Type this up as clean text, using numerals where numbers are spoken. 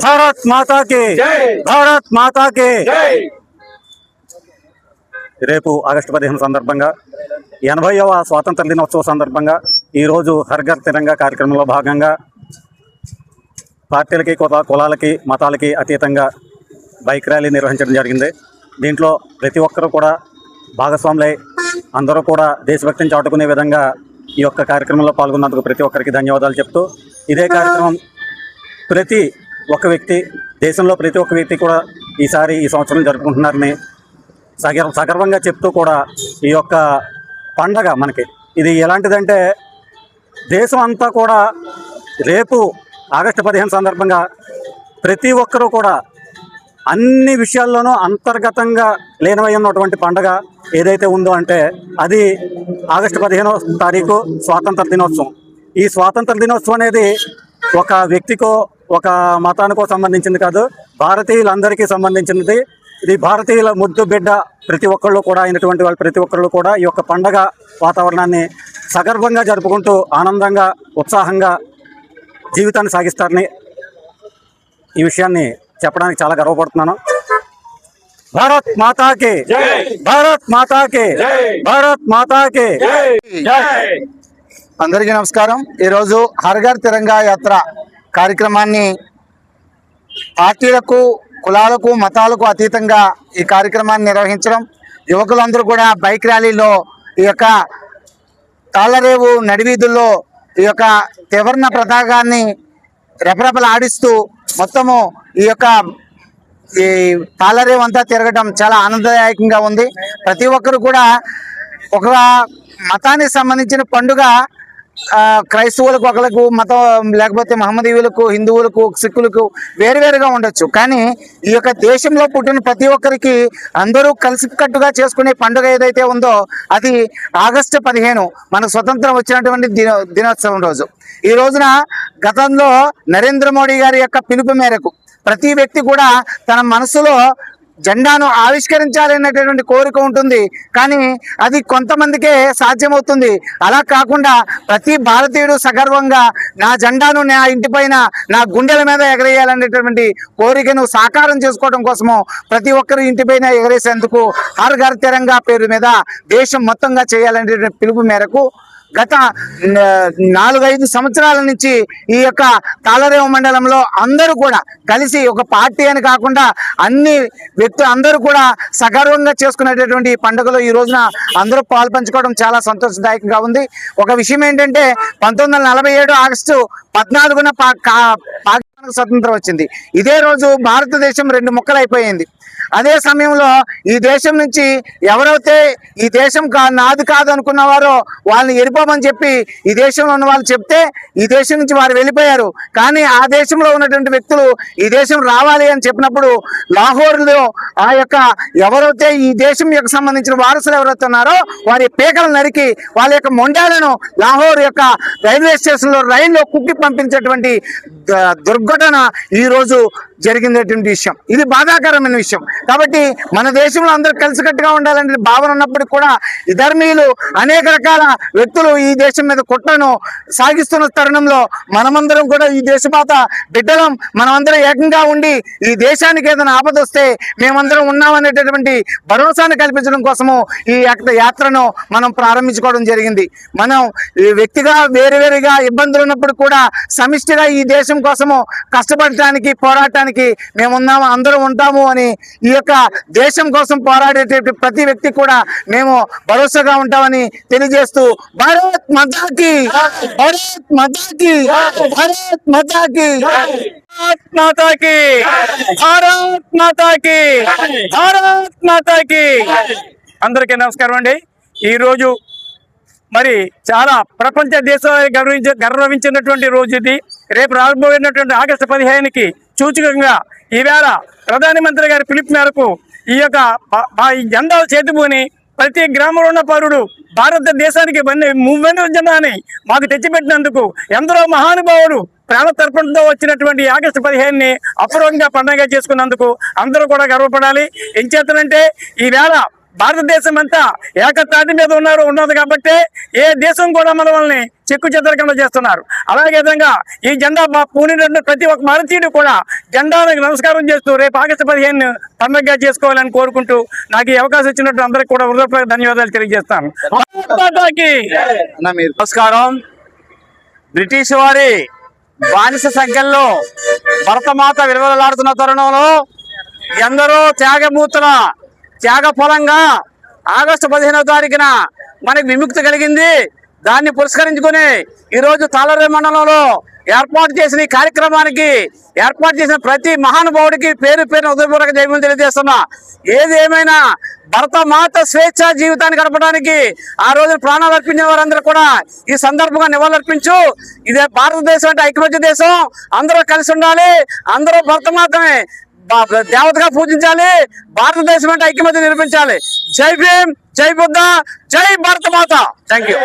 భారత్ మాతాకి భారత్ మాతాకి. రేపు ఆగస్టు 15 సందర్భంగా 80వ స్వాతంత్ర దినోత్సవ సందర్భంగా ఈరోజు హర్ ఘర్ తిరంగా కార్యక్రమంలో భాగంగా పార్టీలకి కులాలకి మతాలకి అతీతంగా బైక్ ర్యాలీ నిర్వహించడం జరిగింది. దీంట్లో ప్రతి ఒక్కరూ కూడా భాగస్వాములై అందరూ కూడా దేశభక్తిని చాటుకునే విధంగా ఈ యొక్క కార్యక్రమంలో పాల్గొన్నందుకు ప్రతి ఒక్కరికి ధన్యవాదాలు చెప్తూ, ఇదే కార్యక్రమం ప్రతి ఒక్క వ్యక్తి దేశంలో ప్రతి ఒక్క వ్యక్తి కూడా ఈ సంవత్సరం జరుపుకుంటున్నారని సగర్వంగా చెప్తూ కూడా ఈ యొక్క పండగ మనకి ఇది ఎలాంటిదంటే దేశం అంతా కూడా రేపు ఆగస్టు 15 సందర్భంగా ప్రతి ఒక్కరూ కూడా అన్ని విషయాల్లోనూ అంతర్గతంగా లీనమై ఉన్నటువంటి పండగ ఏదైతే ఉందో అంటే అది ఆగస్టు 15వ తారీఖు స్వాతంత్ర దినోత్సవం. ఈ స్వాతంత్ర దినోత్సవం అనేది ఒక వ్యక్తికో ఒక మతానికో సంబంధించింది కాదు, భారతీయులందరికీ సంబంధించినది. ఇది భారతీయుల ముద్దు బిడ్డ ప్రతి ఒక్కళ్ళు కూడా అయినటువంటి వాళ్ళు ప్రతి ఒక్కళ్ళు కూడా ఈ యొక్క పండగ వాతావరణాన్ని సగర్వంగా జరుపుకుంటూ ఆనందంగా ఉత్సాహంగా జీవితాన్ని సాగిస్తారని ఈ విషయాన్ని చెప్పడానికి చాలా గర్వపడుతున్నాను. భారత్ మాతాకి భారత్ మాతాకి భారత్ మాతాకి. అందరికీ నమస్కారం. ఈరోజు హర్ ఘర్ తిరంగా యాత్ర కార్యక్రమాన్ని పార్టీలకు కులాలకు మతాలకు అతీతంగా ఈ కార్యక్రమాన్ని నిర్వహించడం, యువకులందరూ కూడా బైక్ ర్యాలీలో ఈ యొక్క తాళ్లరేవు నడివీధుల్లో ఈ యొక్క త్రివర్ణ పతాకాన్ని రెపరెపలాడిస్తూ మొత్తము ఈ యొక్క ఈ తాళ్లరేవు అంతా తిరగడం చాలా ఆనందదాయకంగా ఉంది. ప్రతి ఒక్కరు కూడా ఒక మతానికి సంబంధించిన పండుగ క్రైస్తవులకు ఒకరికి మతం, లేకపోతే మహమ్మదీయులకు, హిందువులకు, సిక్కులకు వేరువేరుగా ఉండొచ్చు. కానీ ఈ యొక్క దేశంలో పుట్టిన ప్రతి ఒక్కరికి అందరూ కలిసికట్టుగా చేసుకునే పండుగ ఏదైతే ఉందో అది ఆగస్టు 15 మనకు స్వతంత్రం వచ్చినటువంటి దినోత్సవం రోజు. ఈ రోజున గతంలో నరేంద్ర మోడీ గారి యొక్క పిలుపు మేరకు ప్రతి వ్యక్తి కూడా తన మనసులో జెండాను ఆవిష్కరించాలనేటటువంటి కోరిక ఉంటుంది, కానీ అది కొంతమందికే సాధ్యమవుతుంది. అలా కాకుండా ప్రతి భారతీయుడు సగర్వంగా నా జెండాను నా ఇంటిపైన నా గుండెల మీద ఎగరేయాలనేటటువంటి కోరికను సాకారం చేసుకోవడం కోసము ప్రతి ఒక్కరు ఇంటిపైన ఎగరేసేందుకు హర్ ఘర్ తిరంగా పేరు మీద దేశం మొత్తంగా చేయాలనేటువంటి పిలుపు మేరకు గత 4-5 సంవత్సరాల నుంచి ఈ యొక్క తాళ్లరేవు మండలంలో అందరూ కూడా కలిసి ఒక పార్టీ అని కాకుండా అన్ని వ్యక్తులు అందరూ కూడా సగర్వంగా చేసుకునేటటువంటి పండుగలో ఈ రోజున అందరూ పాల్పంచుకోవడం చాలా సంతోషదాయకంగా ఉంది. ఒక విషయం ఏంటంటే 1947 ఆగస్టు 14న పాకిస్తాన్కు స్వతంత్రం వచ్చింది. ఇదే రోజు భారతదేశం 2 ముక్కలు అయిపోయింది. అదే సమయంలో ఈ దేశం నుంచి ఎవరైతే ఈ దేశం నాది కాదు అనుకున్నవారో వాళ్ళని వెళ్ళిపోమని చెప్పి ఈ దేశంలో ఉన్న వాళ్ళు చెప్తే ఈ దేశం నుంచి వారు వెళ్ళిపోయారు. కానీ ఆ దేశంలో ఉన్నటువంటి వ్యక్తులు ఈ దేశం రావాలి అని చెప్పినప్పుడు లాహోర్లో ఆ యొక్క ఎవరైతే ఈ దేశం యొక్క సంబంధించిన వారసులు ఎవరైతే ఉన్నారో వారి పేకలు నరికి వాళ్ళ యొక్క మొండాలను లాహోర్ యొక్క రైల్వే స్టేషన్లో రైల్లో కుక్కి పంపించేటువంటి దుర్ఘటన ఈ రోజు జరిగినటువంటి విషయం. ఇది బాధాకరమైన విషయం. కాబట్టి మన దేశంలో అందరూ కలిసికట్టుగా ఉండాలనే భావన ఉన్నప్పటికీ కూడా ఈ ధర్మీయులు అనేక రకాల వ్యక్తులు ఈ దేశం మీద కుట్రను సాగిస్తున్న తరుణంలో మనమందరం కూడా ఈ దేశపాత బిడ్డలం, మనమందరం ఏకంగా ఉండి ఈ దేశానికి ఏదైనా ఆపద వస్తే మేమందరం ఉన్నామనేటటువంటి భరోసాను కల్పించడం కోసము ఈ యాత్రను మనం ప్రారంభించుకోవడం జరిగింది. మనం వ్యక్తిగా వేరువేరుగా ఇబ్బందులు ఉన్నప్పుడు కూడా సమిష్టిగా ఈ దేశం కోసము కష్టపడటానికి పోరాటానికి మేమున్నాము, అందరూ ఉంటాము అని ఈ యొక్క దేశం కోసం పోరాడేట ప్రతి వ్యక్తి కూడా మేము భరోసాగా ఉంటామని తెలియజేస్తూ భారత్ మాతాకి భారత్ మాతాకి భారత్ మాతాకి భారత్ మాతాకి భారత్ మాతాకి భారత్ మాతాకి. అందరికీ నమస్కారం అండి. ఈరోజు మరి చాలా ప్రపంచ దేశాలు గర్వించినటువంటి రోజు ఇది. రేపు రాబోయేటువంటి ఆగస్టు 15కి సూచకంగా ఈవేళ ప్రధానమంత్రి గారి పిలుపు మేరకు ఈ యొక్క జెండాలు చేతుకొని ప్రతి గ్రామంలో ఉన్న పౌరుడు భారతదేశానికి మూవెండు జెండాని మాకు తెచ్చిపెట్టినందుకు ఎందరో మహానుభావులు ప్రాణతర్పణతో వచ్చినటువంటి ఆగస్టు 15ని అపూర్వంగా పండుగ చేసుకున్నందుకు అందరూ కూడా గర్వపడాలి. ఏం చేతనంటే ఈవేళ భారతదేశం అంతా ఏకతాటి మీద ఉన్నది కాబట్టి ఏ దేశం కూడా మనల్ని చెక్కు చెదరకుండా చేస్తున్నారు. అలాగే విధంగా ఈ జెండా పూనినటువంటి ప్రతి ఒక్క భారతీయుడు కూడా జెండాలకు నమస్కారం చేస్తూ రేపు ఆగస్టు 15 పండుగగా చేసుకోవాలని కోరుకుంటూ నాకు ఈ అవకాశం ఇచ్చినట్టు అందరికీ కూడా హృదయపూర్వక ధన్యవాదాలు తెలియజేస్తాను. నమస్కారం. బ్రిటిష్ వారి బానిస సంఖ్యల్లో భరతమాత విలువలాడుతున్న తరుణంలో ఎందరో త్యాగమూర్తుల త్యాగ ఫలంగా ఆగస్టు 15వ తారీఖున మనకి విముక్తి కలిగింది. దాన్ని పురస్కరించుకుని ఈరోజు తాళరేవు మండలంలో ఏర్పాటు చేసిన ఈ కార్యక్రమానికి ఏర్పాటు చేసిన ప్రతి మహానుభావుడికి పేరు పేరున హృదయపూర్వక జయములు తెలియజేస్తున్నా. ఏది ఏమైనా భరతమాత స్వేచ్ఛ జీవితాన్ని గడపడానికి ఆ రోజు ప్రాణాలు అర్పించిన వారందరూ కూడా ఈ సందర్భంగా నివాళులర్పించు. ఇదే భారతదేశం అంటే ఐకమత్య దేశం. అందరూ కలిసి ఉండాలి. అందరూ భరతమాతని దేవతగా పూజించాలి. భారతదేశం అంటే ఐక్యమత్య నిర్మించాలి. జై భీమ్, జై బుద్ధ, జై భారతమాత. Thank you.